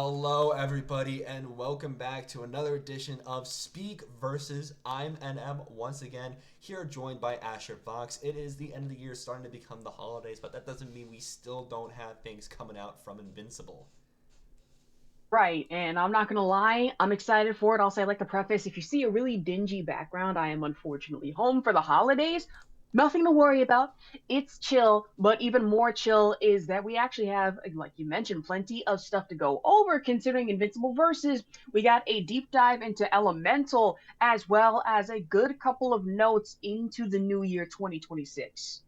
Hello, everybody, and welcome back to another edition of Speak Versus. I'm NM once again here, joined by Ashurvok. It is the end of the year, starting to become the holidays, but that doesn't mean we still don't have things coming out from Invincible. Right, and I'm not gonna lie, I'm excited for it. Also, I like to preface, if you see a really dingy background, I am unfortunately home for the holidays. Nothing to worry about. It's chill, but even more chill is that we actually have, like you mentioned, plenty of stuff to go over considering Invincible Versus. We got a deep dive into Elemental, as well as a good couple of notes into the new year 2026.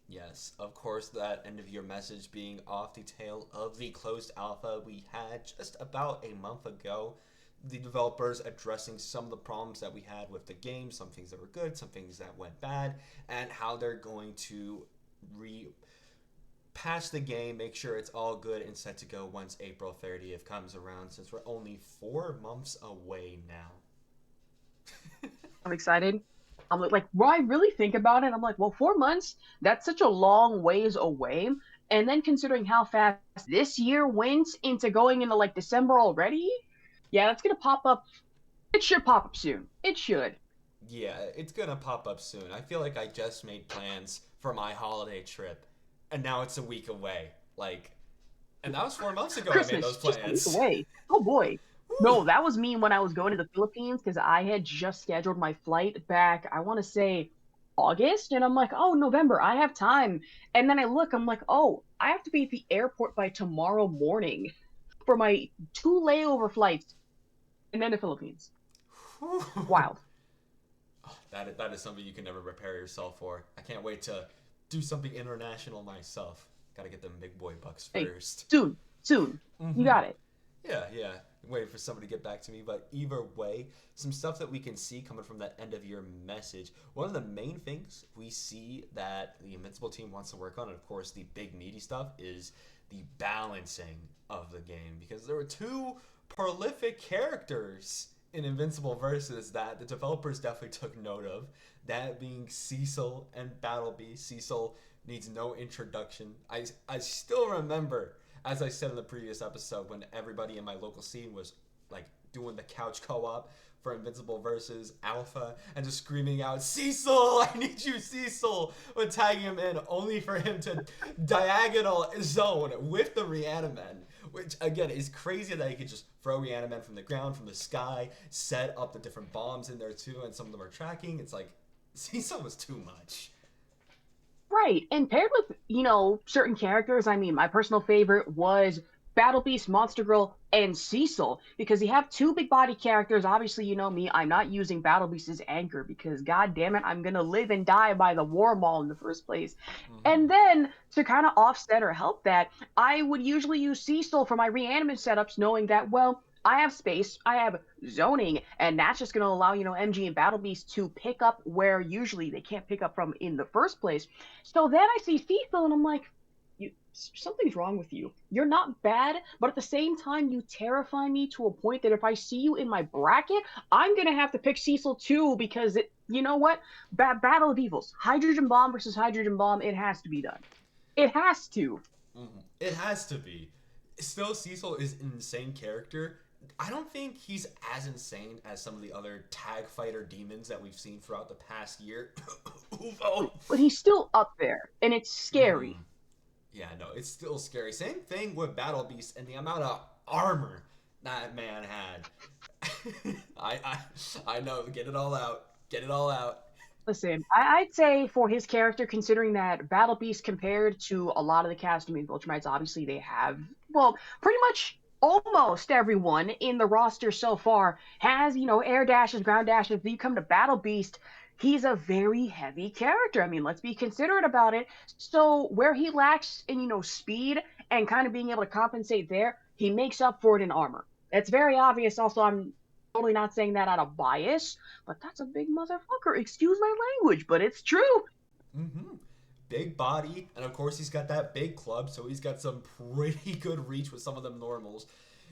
Yes, of course, that end of year message being off the tail of the closed alpha we had just about a month ago. The developers addressing some of the problems that we had with the game, some things that were good, some things that went bad, and how they're going to patch the game, make sure it's all good and set to go once April 30th comes around, since we're only 4 months away now. I'm excited. I'm like, well, I really think about it. I'm like, well, 4 months, that's such a long ways away. And then considering how fast this year went into going into like December already, yeah, that's gonna pop up. It should pop up soon. It should. Yeah, it's gonna pop up soon. I feel like I just made plans for my holiday trip, and now it's a week away. And that was 4 months ago I made Christmas, those just a week plans. away. Oh boy. Whew. No, that was me when I was going to the Philippines because I had just scheduled my flight back, I want to say August, and I'm like, oh, November, I have time. And then I look, I'm like, oh, I have to be at the airport by tomorrow morning for my two layover flights and then the Philippines. Whew. Wild. That is something you can never prepare yourself for. I can't wait to do something international myself. Gotta get them big boy bucks Hey, first. soon, soon. You Mm-hmm. got it. Yeah, yeah. Waiting for somebody to get back to me. But either way, some stuff that we can see coming from that end of year message. One of the main things we see that the Invincible team wants to work on, and of course the big meaty stuff, is the balancing of the game. Because there were two prolific characters in Invincible Versus that the developers definitely took note of. That being Cecil and Battle Beast. Cecil needs no introduction. I still remember, as I said in the previous episode, when everybody in my local scene was like doing the couch co-op for Invincible versus Alpha and just screaming out, Cecil, I need you, Cecil, when tagging him in, only for him to diagonal zone with the Reaniman, which again is crazy that he could just throw Reaniman from the ground, from the sky, set up the different bombs in there too, and some of them are tracking. It's like, Cecil was too much. Right. And paired with, certain characters, I mean, my personal favorite was Battle Beast, Monster Girl, and Cecil, because you have two big body characters. Obviously, you know me, I'm not using Battle Beast as anchor because god damn it, I'm gonna live and die by the War Maul in the first place. Mm-hmm. And then to kind of offset or help that, I would usually use Cecil for my reanimate setups, knowing that, well, I have space, I have zoning, and that's just going to allow, MG and Battle Beast to pick up where usually they can't pick up from in the first place. So then I see Cecil and I'm like, something's wrong with you. You're not bad, but at the same time, you terrify me to a point that if I see you in my bracket, I'm gonna have to pick Cecil too because you know what? Battle of Evils, hydrogen bomb versus hydrogen bomb. It has to be done. It has to. Mm-hmm. It has to be. Still, Cecil is an insane character. I don't think he's as insane as some of the other tag fighter demons that we've seen throughout the past year. Uvo. But he's still up there, and it's Mm-hmm. scary. Yeah, no, it's still scary. Same thing with Battle Beast and the amount of armor that man had. I know. Get it all out. Get it all out. Listen, I'd say for his character, considering that Battle Beast compared to a lot of the cast, I mean, Viltrumites, obviously they have, well, pretty much almost everyone in the roster so far has, air dashes, ground dashes. If you come to Battle Beast, he's a very heavy character. I mean, let's be considerate about it. So where he lacks in, speed and kind of being able to compensate there, he makes up for it in armor. It's very obvious. Also, I'm totally not saying that out of bias, but that's a big motherfucker. Excuse my language, but it's true. Mm-hmm. Big body, and of course he's got that big club, so he's got some pretty good reach with some of them normals.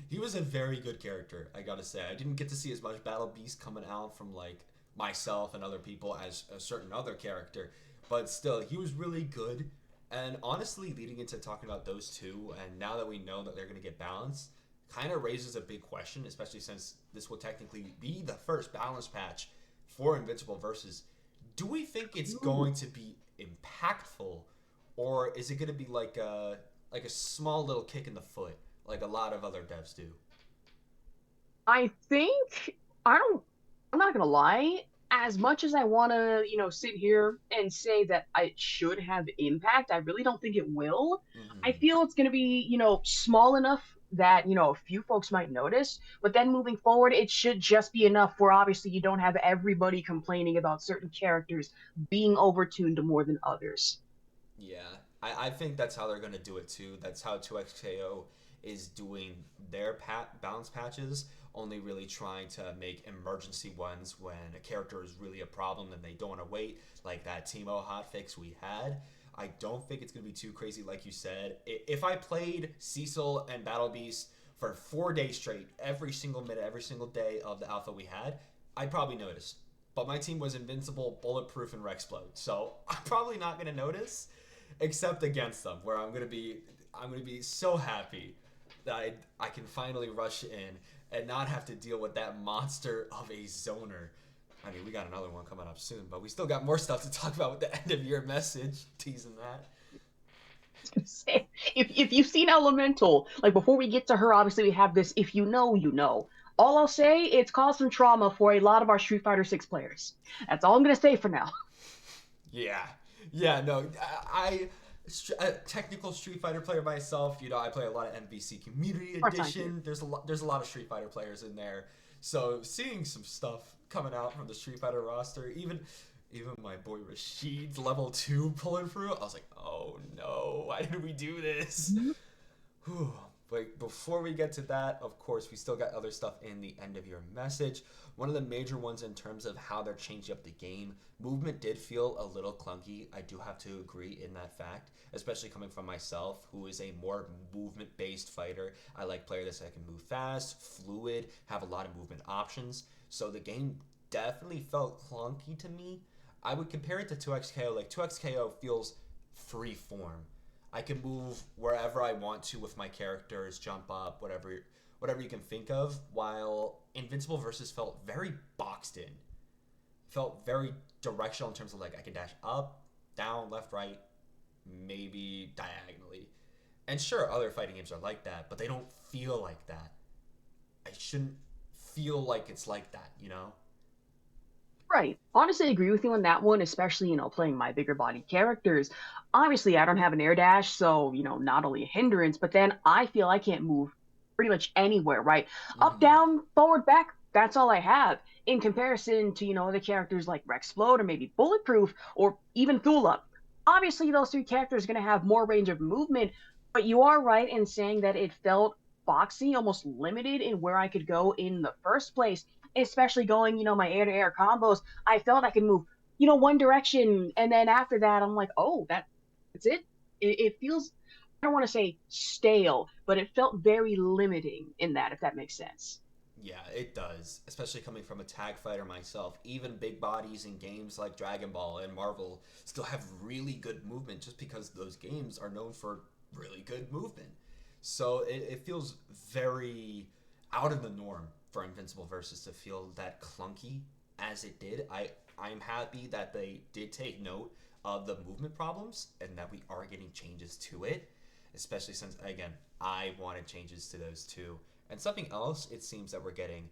He was a very good character, I gotta say. I didn't get to see as much Battle Beast coming out from like myself and other people as a certain other character, but still, he was really good. And honestly, leading into talking about those two, and now that we know that they're gonna get balanced, kind of raises a big question, especially since this will technically be the first balance patch for Invincible versus. Do we think it's going to be impactful, or is it going to be like a small little kick in the foot, like a lot of other devs do? I think I don't. I'm not gonna lie. As much as I want to, sit here and say that it should have impact, I really don't think it will. I Hmm. feel it's gonna be, small enough that a few folks might notice, but then moving forward, it should just be enough where obviously you don't have everybody complaining about certain characters being overtuned more than others. Yeah, I think that's how they're gonna do it too. That's how 2XKO is doing their balance patches, only really trying to make emergency ones when a character is really a problem and they don't want to wait, like that Teemo hotfix we had. I don't think it's gonna be too crazy, like you said. If I played Cecil and Battle Beast for 4 days straight, every single minute, every single day of the alpha we had, I'd probably notice. But my team was Invincible, Bulletproof, and Rexplode, so I'm probably not gonna notice except against them, where I'm gonna be so happy that I can finally rush in and not have to deal with that monster of a zoner. I mean, we got another one coming up soon, but we still got more stuff to talk about with the end of year message. Teasing that. Say, if you've seen Elemental, like before we get to her, obviously we have this. If you know, you know. All I'll say, it's caused some trauma for a lot of our Street Fighter 6 players. That's all I'm gonna say for now. Yeah, yeah, no, a technical Street Fighter player myself. You know, I play a lot of MVC Community Part time here. Edition. There's a lot of Street Fighter players in there. So seeing some stuff coming out from the Street Fighter roster, even my boy Rashid's level 2 pulling through, I was like, oh no, why did we do this? Whew. But before we get to that, of course, we still got other stuff in the end of your message. One of the major ones in terms of how they're changing up the game, movement did feel a little clunky. I do have to agree in that fact, especially coming from myself, who is a more movement based fighter. I like players that can move fast, fluid, have a lot of movement options. So the game definitely felt clunky to me. I would compare it to 2XKO. Like 2XKO feels free form. I can move wherever I want to with my characters, jump up, whatever you can think of. While Invincible versus felt very boxed in, felt very directional in terms of like I can dash up, down, left, right, maybe diagonally. And sure, other fighting games are like that, but they don't feel like that. I shouldn't feel like it's like that, you know? Right. Honestly, I agree with you on that one, especially, playing my bigger body characters. Obviously, I don't have an air dash, so, not only a hindrance, but then I feel I can't move pretty much anywhere, right? Up, Mm-hmm. down, forward, back, that's all I have. In comparison to, other characters like Rexplode or maybe Bulletproof or even Thula. Obviously, those three characters are going to have more range of movement, but you are right in saying that it felt boxy, almost limited in where I could go in the first place, especially going, my air to air combos. I felt I could move, one direction. And then after that, I'm like, oh, that's it. It feels, I don't want to say stale, but it felt very limiting in that, if that makes sense. Yeah, it does. Especially coming from a tag fighter myself. Even big bodies in games like Dragon Ball and Marvel still have really good movement just because those games are known for really good movement. So it feels very out of the norm for Invincible versus to feel that clunky as it did. I'm happy that they did take note of the movement problems and that we are getting changes to it, especially since again I wanted changes to those too. And something else it seems that we're getting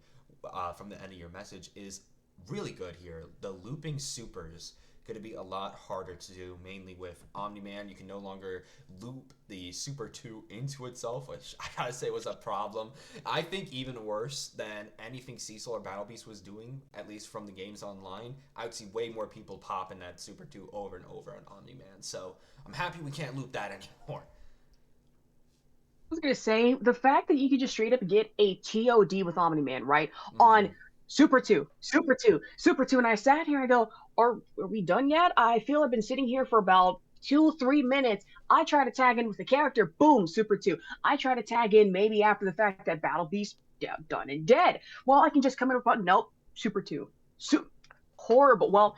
from the end of your message is really good here. The looping supers going to be a lot harder to do, mainly with Omni Man. You can no longer loop the Super 2 into itself, which I gotta say was a problem. I think even worse than anything Cecil or Battle Beast was doing, at least from the games online. I would see way more people popping that Super 2 over and over on Omni Man. So I'm happy we can't loop that anymore. Was gonna say the fact that you could just straight up get a TOD with Omni Man, right? Mm-hmm. On Super 2, Super 2, Super 2. And I sat here, I go, are we done yet? I feel I've been sitting here for about 2, 3 minutes. I try to tag in with the character, boom, Super 2. I try to tag in maybe after the fact that Battle Beast, yeah, done and dead. Well, I can just come in with, nope, Super 2. Horrible. Well,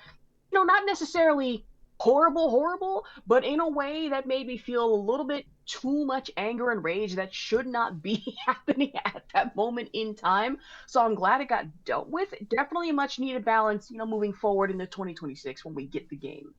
not necessarily horrible, horrible, but in a way that made me feel a little bit too much anger and rage that should not be happening at that moment in time. So I'm glad it got dealt with. Definitely a much needed balance, moving forward into 2026 when we get the game.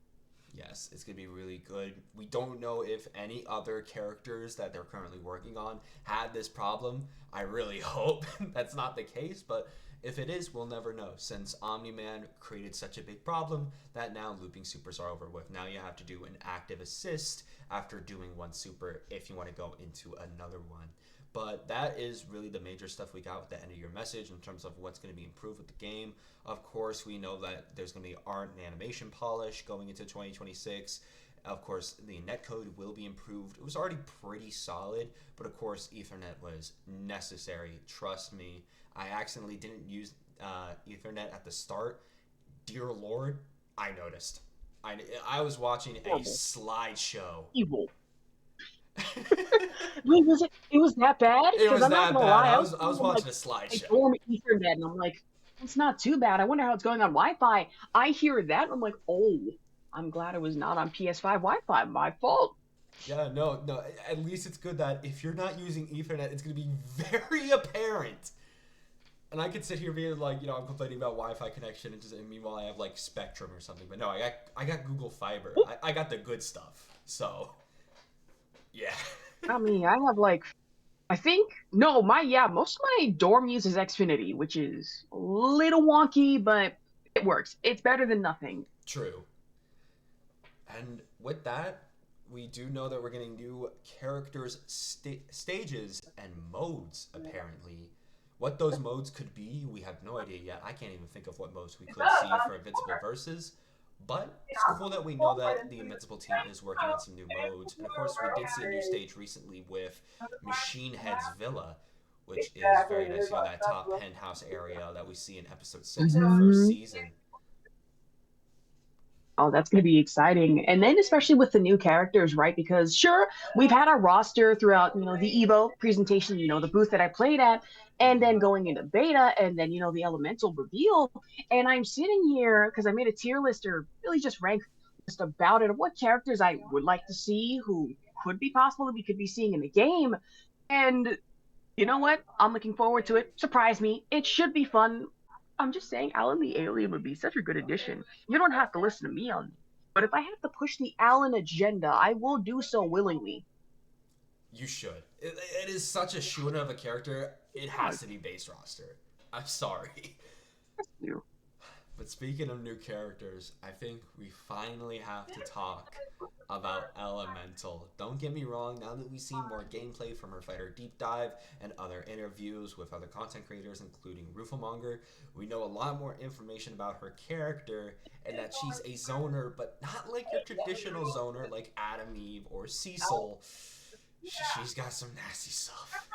Yes, it's gonna be really good. We don't know if any other characters that they're currently working on had this problem. I really hope that's not the case, but if it is, we'll never know since Omni Man created such a big problem that now looping supers are over with. Now you have to do an active assist after doing one super if you want to go into another one. But that is really the major stuff we got with the end of your message in terms of what's going to be improved with the game. Of course, we know that there's going to be art and animation polish going into 2026. Of course, the netcode will be improved. It was already pretty solid, but of course, Ethernet was necessary. Trust me. I accidentally didn't use Ethernet at the start. Dear Lord, I noticed. I was watching a Horrible. slideshow. Evil. Wait, was it? It was that bad? It Because was I'm not that gonna bad. lie, I I was was I was thinking like watching a a slideshow. dorm Ethernet, and I'm like, it's not too bad. I wonder how it's going on Wi-Fi. I hear that, and I'm like, oh, I'm glad it was not on PS5 Wi-Fi. My fault. Yeah, no, no. At least it's good that if you're not using Ethernet, it's going to be very apparent. And I could sit here being like, I'm complaining about Wi-Fi connection, and meanwhile I have like Spectrum or something. But no, I got Google Fiber. I got the good stuff. So yeah. I mean, I have like, I think no, most of my dorm uses Xfinity, which is a little wonky, but it works. It's better than nothing. True. And with that, we do know that we're getting new characters, stages, and modes, apparently. What those modes could be, we have no idea yet. I can't even think of what modes we could see for Invincible Versus. But it's cool that we know that the Invincible team is working on some new modes. And of course, we did see a new stage recently with Machine Head's Villa, which is very nice. That top penthouse area that we see in episode 6 of the first Mhm. season. Oh, that's going to be exciting. And then especially with the new characters, right? Because sure, we've had our roster throughout, the Evo presentation, the booth that I played at, and then Mm-hmm. going into beta, and then, the Elemental reveal. And I'm sitting here because I made a tier list or really just rank list about it of what characters I would like to see who could be possible that we could be seeing in the game. And you know what? I'm looking forward to it. Surprise me. It should be fun. I'm just saying, Alan the Alien would be such a good addition. You don't have to listen to me on this. But if I have to push the Alan agenda, I will do so willingly. You should. It is such a shoe of a character. It Oh, has to be base roster. I'm sorry. you. But speaking of new characters, I think we finally have to talk about Elemental. Don't get me wrong, now that we've seen more gameplay from her fighter deep dive and other interviews with other content creators, including Rufelmonger, we know a lot more information about her character and that she's a zoner, but not like your traditional zoner like Adam Eve or Cecil. She's got some nasty stuff.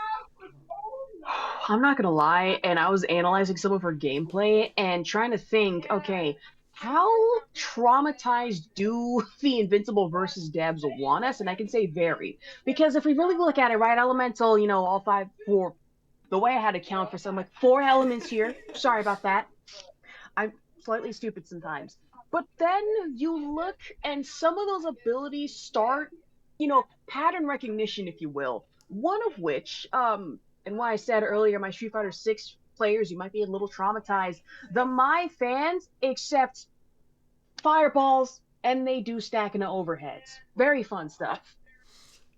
I'm not gonna lie, and I was analyzing some of her gameplay and trying to think, okay, how traumatized do the Invincible versus Debs want us? And I can say very. Because if we really look at it, right, Elemental, all five, four, the way I had to count for some, like four elements here. Sorry about that. I'm slightly stupid sometimes. But then you look and some of those abilities start, pattern recognition, if you will. One of which, and why I said earlier, my Street Fighter 6 players, you might be a little traumatized. The my fans accept fireballs and they do stack into overheads. Very fun stuff.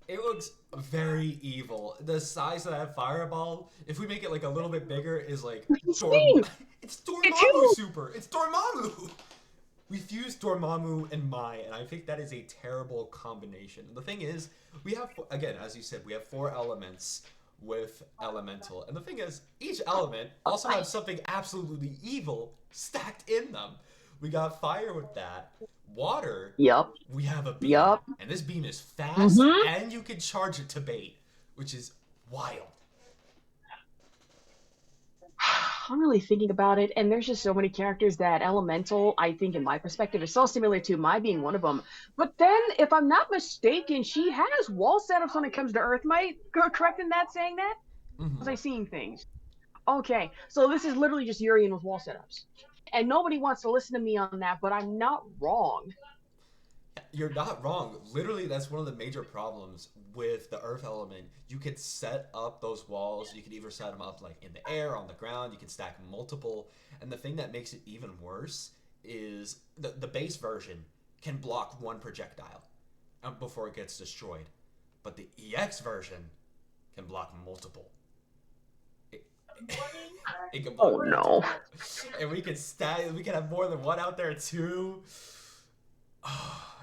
It looks very evil. The size of that fireball, if we make it like a little bit bigger, is like Insane! It's It's Dormammu huge! super. It's Dormammu. We fused Dormammu and Mai, and I think that is a terrible combination. The thing is, we have again, as you said, we have four elements with Elemental, and the thing is, each element also has something absolutely evil stacked in them. We got fire with that. Water, Yup, we have a beam, yup. and this beam is fast, Mm-hmm. and you can charge it to bait, which is wild. I'm really thinking about it, and there's just so many characters that Elemental, I think, in my perspective, is so similar to my being one of them. But then, if I'm not mistaken, she has wall setups when it comes to Earth. Am I correct in that saying that? Was Mm-hmm. I seeing things? Okay, so this is literally just Urian with wall setups. And nobody wants to listen to me on that, but I'm not wrong. You're not wrong. Literally, that's one of the major problems with the earth element. You could set up those walls. You could either set them up like in the air, on the ground. You can stack multiple. And the thing that makes it even worse is the base version can block one projectile before it gets destroyed. But the EX version can block multiple. It, it can Oh block no. multiple. And we can stack, we can have more than one out there too.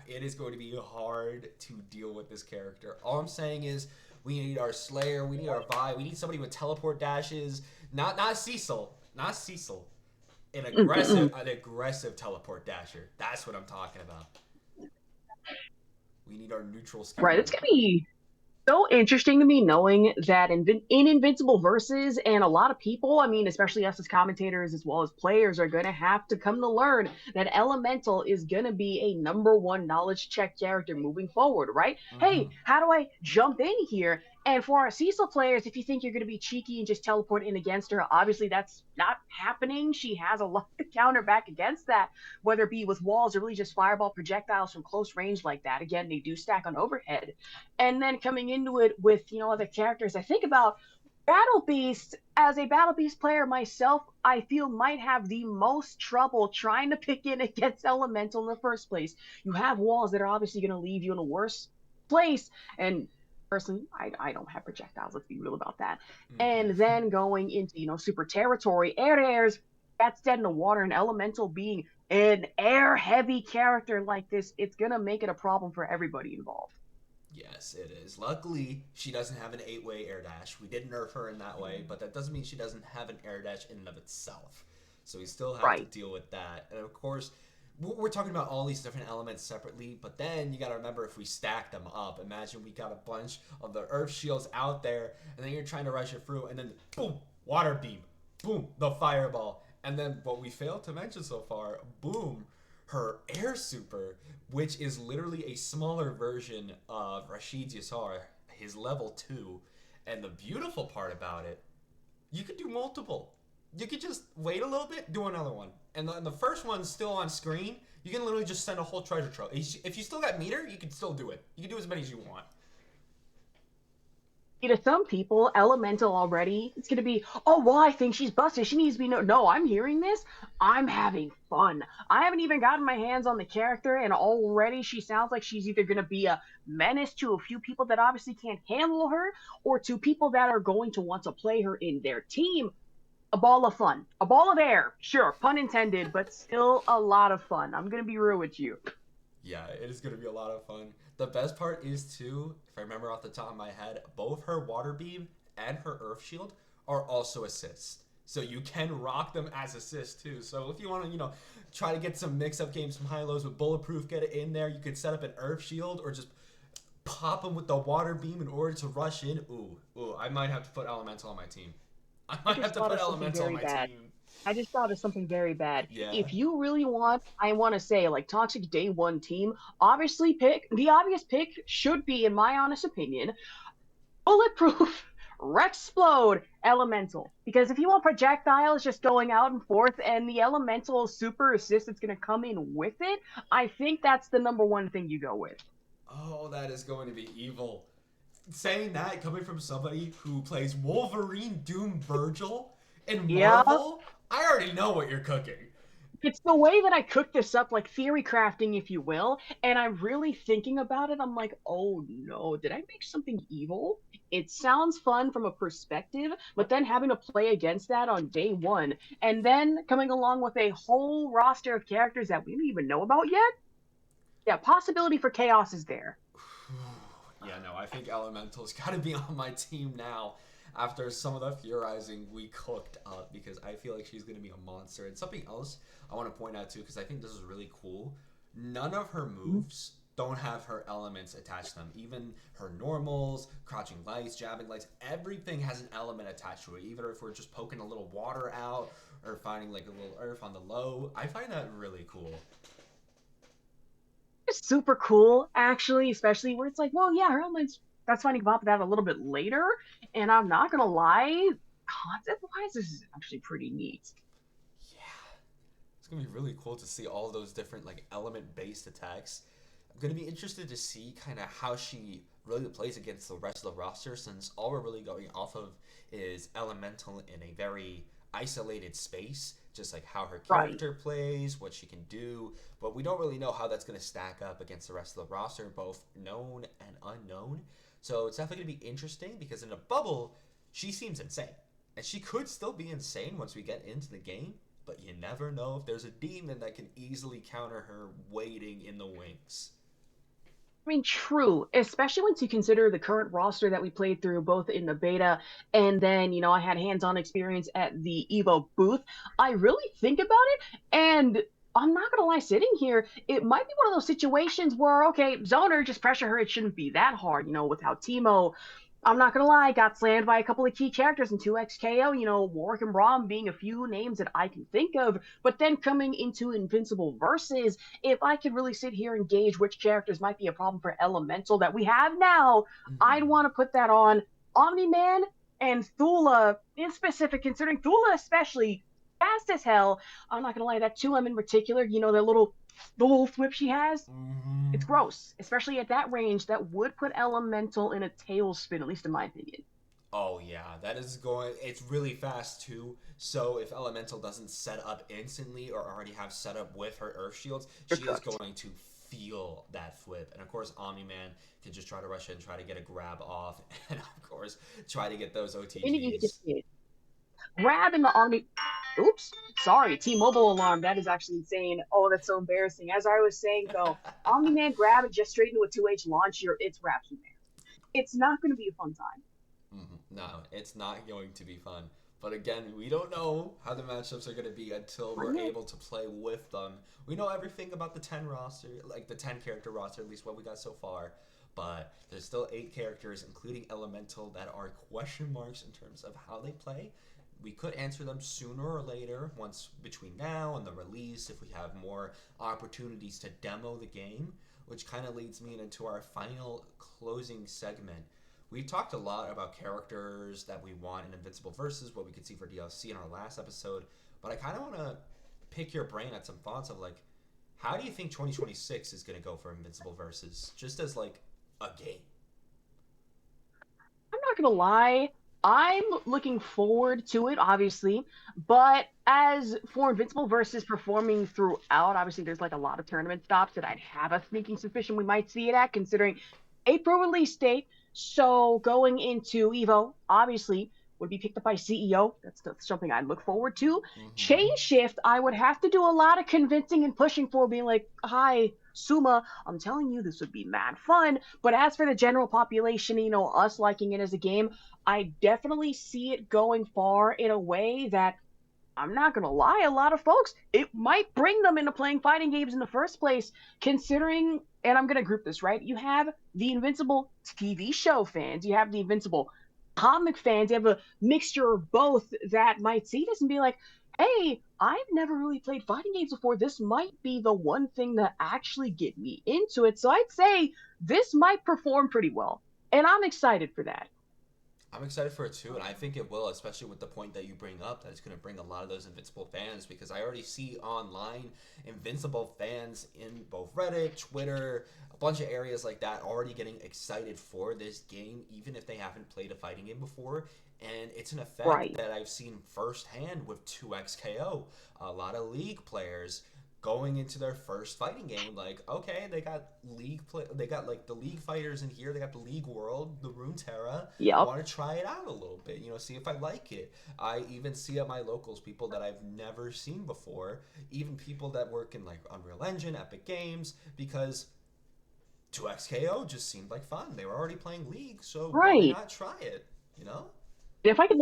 It is going to be hard to deal with this character. All I'm saying is we need our Slayer, we need our Vi, we need somebody with teleport dashes. Not Cecil. Not Cecil. An aggressive teleport dasher. That's what I'm talking about. We need our neutral Right, skipper. it's gonna be so interesting to me knowing that in Invincible versus, and a lot of people, I mean, especially us as commentators as well as players, are going to have to come to learn that Elemental is going to be a number one knowledge check character moving forward, right? Mm-hmm. Hey, how do I jump in here? And for our Cecil players, if you think you're going to be cheeky and just teleport in against her, obviously that's not happening. She has a lot to counter back against that, whether it be with walls or really just fireball projectiles from close range like that. Again, they do stack on overhead. And then coming into it with other characters, I think about Battle Beast. As a Battle Beast player myself, I feel might have the most trouble trying to pick in against Elemental in the first place. You have walls that are obviously going to leave you in a worse place, and personally, I don't have projectiles. Let's be real about that. And Mm-hmm. then going into super territory, air to airs, that's dead in the water, and Elemental being an air heavy character like this, it's gonna make it a problem for everybody involved. Yes, it is. Luckily, she doesn't have an eight-way air dash. We did nerf her in that way, but that doesn't mean she doesn't have an air dash in and of itself. So we still have to Right. deal with that. And of course, we're talking about all these different elements separately, but then you got to remember if we stack them up. Imagine we got a bunch of the earth shields out there, and then you're trying to rush it through, and then boom, water beam, boom, the fireball. And then what we failed to mention so far, boom, her air super, which is literally a smaller version of Rashid's Yasar, his level 2. And the beautiful part about it, you could do multiple. You could just wait a little bit, do another one. And the first one's still on screen. You can literally just send a whole treasure trove. If you still got meter, you can still do it. You can do as many as you want. To some people, Elemental already, it's going to be, oh, well, I think she's busted. She needs to be. No, no, I'm hearing this. I'm having fun. I haven't even gotten my hands on the character, and already she sounds like she's either going to be a menace to a few people that obviously can't handle her, or to people that are going to want to play her in their team. A ball of fun. A ball of air. Sure, pun intended, but still a lot of fun. I'm going to be real with you. Yeah, it is going to be a lot of fun. The best part is, too, if I remember off the top of my head, both her water beam and her earth shield are also assists. So you can rock them as assists, too. So if you want to, try to get some mix-up games, some high-lows with bulletproof, get it in there. You could set up an earth shield or just pop them with the water beam in order to rush in. Ooh, I might have to put Elemental on my team. I I might have just to thought put of something Elemental on very my bad. team. I just thought of something very bad. Yeah. If you really want, I want to say, like Toxic Day One team, obviously pick the obvious pick should be, in my honest opinion, Bulletproof, Rexplode, Elemental. Because if you want projectiles just going out and forth and the Elemental super assist that's going to come in with it, I think that's the number one thing you go with. Oh, that is going to be evil. Saying that coming from somebody who plays Wolverine, Doom, Virgil, and Yeah, Marvel, I already know what you're cooking. it's the way that I cook this up, like theory crafting, if you will. And I'm really thinking about it. I'm like, oh no, did I make something evil? It sounds fun from a perspective, but then having to play against that on day one, and then coming along with a whole roster of characters that we don't even know about yet. Yeah, possibility for chaos is there. Yeah, no, I think Elemental's got to be on my team now after some of the theorizing we cooked up because I feel like she's going to be a monster. And something else I want to point out too, because I think this is really cool. None of her moves don't have her elements attached to them. Even her normals, crouching lights, jabbing lights, everything has an element attached to it. Either if we're just poking a little water out or finding like a little earth on the low. I find that really cool. It's super cool, actually, especially where it's like, well, yeah, her elements. That's finding about that a little bit later, and I'm not gonna lie, concept-wise, this is actually pretty neat. Yeah. It's gonna be really cool to see all those different like element based attacks. Going to be interested to see kind of how she really plays against the rest of the roster, since all we're really going off of is Elemental in a very isolated space, just like how her Right. character plays, what she can do, but we don't really know how that's going to stack up against the rest of the roster, both known and unknown. So it's definitely going to be interesting because in a bubble, she seems insane. And she could still be insane once we get into the game, but you never know if there's a demon that can easily counter her waiting in the wings. I mean, true, especially once you consider the current roster that we played through both in the beta and then, I had hands-on experience at the Evo booth. I really think about it, and I'm not gonna lie, sitting here, it might be one of those situations where, okay, Zoner, just pressure her. It shouldn't be that hard, with how Timo, I'm not gonna lie, got slammed by a couple of key characters in 2XKO, Warwick and Braum being a few names that I can think of, but then coming into Invincible versus, if I could really sit here and gauge which characters might be a problem for Elemental that we have now, I'd Mm-hmm. want to put that on Omni Man and Thula in specific, considering Thula especially fast as hell. I'm not gonna lie, that 2M in particular, the little whip she has, it's Mm-hmm. gross, especially at that range. That would put Elemental in a tailspin, at least in my opinion. Oh yeah, that is going. It's really fast too. So if Elemental doesn't set up instantly or already have set up with her Earth shields, You're she is cooked. going to feel that flip. And of course, Omni Man can just try to rush in, try to get a grab off, and of course, try to get those And you can OTGs. see it. Grabbing the Omni. Oops, sorry, T-Mobile alarm. That is actually insane. Oh, that's so embarrassing. As I was saying though, Omni Man grab it just straight into a 2H launch. It's wrapped from there. It's not going to be a fun time. No, it's not going to be fun. But again, we don't know how the matchups are going to be until Not we're yet. able to play with them. We know everything about the 10 roster, like the 10 character roster, at least what we got so far. But there's still 8 characters, including Elemental, that are question marks in terms of how they play. We could answer them sooner or later, once between now and the release, if we have more opportunities to demo the game, which kind of leads me into our final closing segment. We talked a lot about characters that we want in Invincible versus what we could see for DLC in our last episode, but I kind of want to pick your brain at some thoughts of like, how do you think 2026 is going to go for Invincible versus just as like a game? I'm not gonna lie. I'm looking forward to it, obviously. But as for Invincible versus performing throughout, obviously there's like a lot of tournament stops that I'd have a sneaking suspicion we might see it at, considering April release date. So going into Evo, obviously, would be picked up by CEO. That's something I look forward to. Chain Mm-hmm. shift, I would have to do a lot of convincing and pushing for, being like, hi, Suma, I'm telling you this would be mad fun. But as for the general population, us liking it as a game, I definitely see it going far in a way that, I'm not gonna lie, a lot of folks, it might bring them into playing fighting games in the first place, considering, and I'm gonna group this, right? You have the Invincible TV show fans, you have the Invincible comic fans, you have a mixture of both that might see this and be like, hey, I've never really played fighting games before. This might be the one thing that actually get me into it. So I'd say this might perform pretty well. And I'm excited for that. I'm excited for it too, and I think it will, especially with the point that you bring up that it's going to bring a lot of those Invincible fans because I already see online Invincible fans in both Reddit, Twitter, a bunch of areas like that already getting excited for this game, even if they haven't played a fighting game before. And it's an effect Right. that I've seen firsthand with 2XKO. A lot of League players going into their first fighting game like okay they got like the league fighters in here, they got the league world, the Runeterra. I Yep. want to try it out a little bit, see if I like it. I even see at my locals people that I've never seen before, even people that work in like Unreal Engine, Epic Games, because 2XKO just seemed like fun. They were already playing League, so why Right. not try it, you know? If I could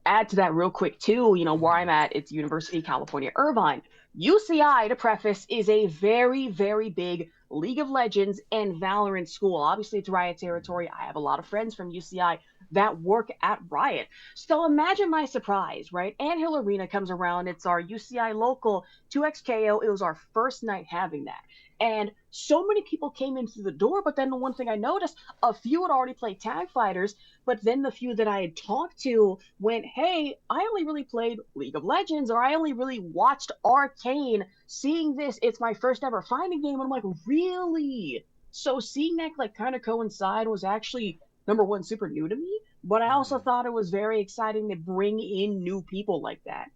add to that real quick too, where I'm Mm-hmm. at, it's University of California, Irvine. UCI, to preface, is a very, very big League of Legends and Valorant school. Obviously, it's Riot territory. I have a lot of friends from UCI that work at Riot. So imagine my surprise, right? Anthill Arena comes around. It's our UCI local 2XKO. It was our first night having that. And so many people came in through the door. But then the one thing I noticed, a few had already played Tag Fighters, but then the few that I had talked to went, hey, I only really played League of Legends or I only really watched Arcane. Seeing this, it's my first ever fighting game. I'm like, really? So seeing that like kind of coincide was actually number one super new to me, but I also Hmm. thought it was very exciting to bring in new people like that.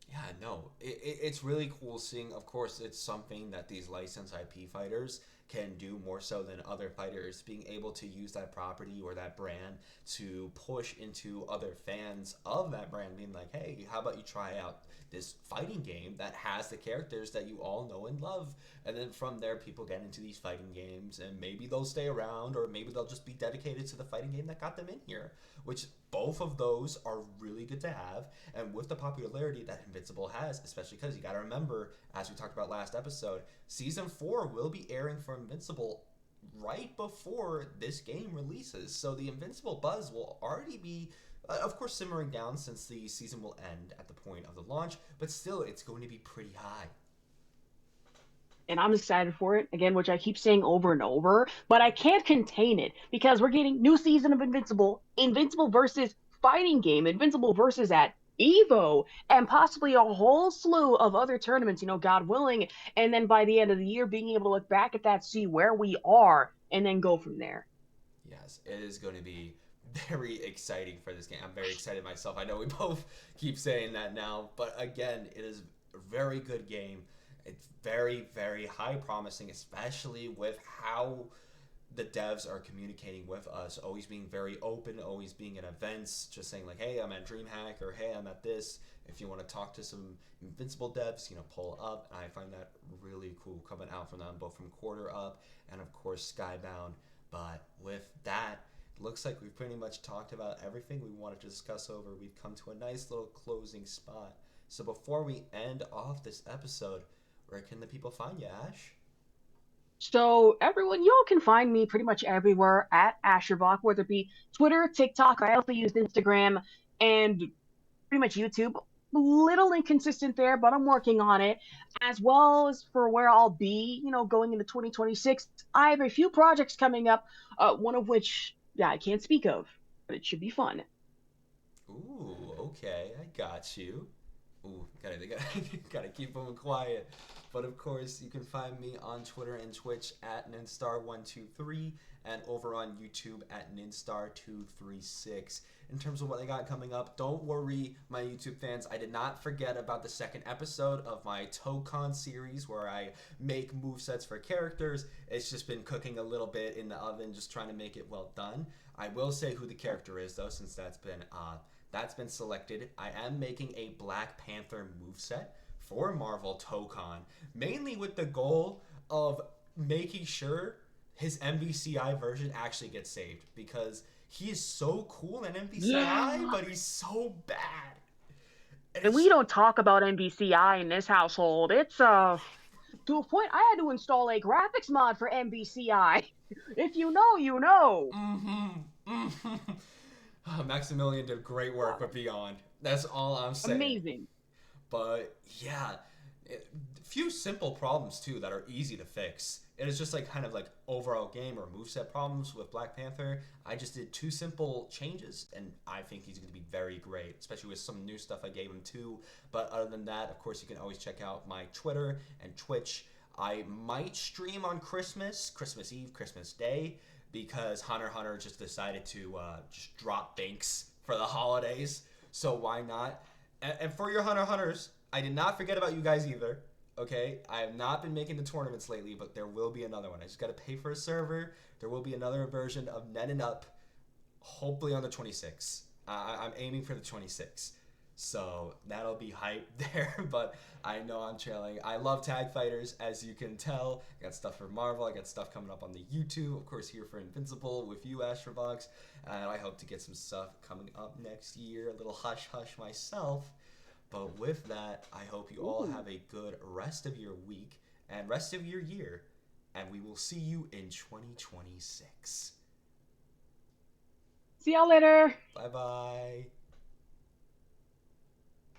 Yeah, no, it's really cool seeing. Of course, it's something that these licensed IP fighters can do more so than other fighters, being able to use that property or that brand to push into other fans of that brand, being like, hey, how about you try out this fighting game that has the characters that you all know and love? And then from there, people get into these fighting games, and maybe they'll stay around, or maybe they'll just be dedicated to the fighting game that got them in here, which both of those are really good to have. And with the popularity that Invincible has, especially because you got to remember, as we talked about last episode, season 4 will be airing for Invincible right before this game releases. So the Invincible buzz will already be, of course, simmering down since the season will end at the point of the launch, but still, it's going to be pretty high. And I'm excited for it again, which I keep saying over and over, but I can't contain it because we're getting new season of Invincible, Invincible versus fighting game, Invincible versus at Evo, and possibly a whole slew of other tournaments, God willing. And then by the end of the year, being able to look back at that, see where we are, and then go from there. Yes, it is going to be very exciting for this game. I'm very excited myself. I know we both keep saying that now, but again, it is a very good game. It's very, very high promising, especially with how the devs are communicating with us, always being very open, always being at events, just saying like, hey, I'm at DreamHack, or hey, I'm at this. If you want to talk to some Invincible devs, pull up. And I find that really cool coming out from them, both from Quarter Up and of course Skybound. But with that, looks like we've pretty much talked about everything we wanted to discuss over. We've come to a nice little closing spot. So before we end off this episode, where can the people find you, Ash? So everyone, y'all can find me pretty much everywhere at Ashurvok, whether it be Twitter, TikTok. I also use Instagram and pretty much YouTube. Little inconsistent there, but I'm working on it. As well as for where I'll be, going into 2026. I have a few projects coming up. One of which, yeah, I can't speak of, but it should be fun. Ooh, okay, I got you. Ooh, gotta keep them quiet. But of course, you can find me on Twitter and Twitch at Ninstar123 and over on YouTube at Ninstar236. In terms of what I got coming up, don't worry, my YouTube fans. I did not forget about the second episode of my Tokon series where I make movesets for characters. It's just been cooking a little bit in the oven, just trying to make it well done. I will say who the character is, though, since that's been selected. I am making a Black Panther moveset for Marvel Tokon, mainly with the goal of making sure his MVCI version actually gets saved because he is so cool in MVCI, Yeah. but he's so bad. And And we it's don't talk about NBCI in this household. It's to a point I had to install a graphics mod for NBCI. If you know, you know. Maximilian did great work with Beyond. That's all I'm saying. Amazing. But yeah, few simple problems too that are easy to fix. It is just like kind of like overall game or moveset problems with Black Panther. I just did two simple changes, and I think he's going to be very great, especially with some new stuff I gave him too. But other than that, of course, you can always check out my Twitter and Twitch. I might stream on Christmas Eve, Christmas Day, because Hunter x Hunter just decided to just drop Banks for the holidays. So why not? And for your Hunter x Hunters, I did not forget about you guys either. Okay, I have not been making the tournaments lately, but there will be another one. I just got to pay for a server. There will be another version of Net and Up, hopefully on the 26th. I'm aiming for the 26th. So that'll be hype there, but I know I'm trailing. I love tag fighters, as you can tell. I got stuff for Marvel. I got stuff coming up on the YouTube. Of course, here for Invincible with you, Ashurvok. And I hope to get some stuff coming up next year. A little hush hush myself. But with that, I hope you all Ooh. have a good rest of your week and rest of your year. And we will see you in 2026. See y'all later. Bye bye.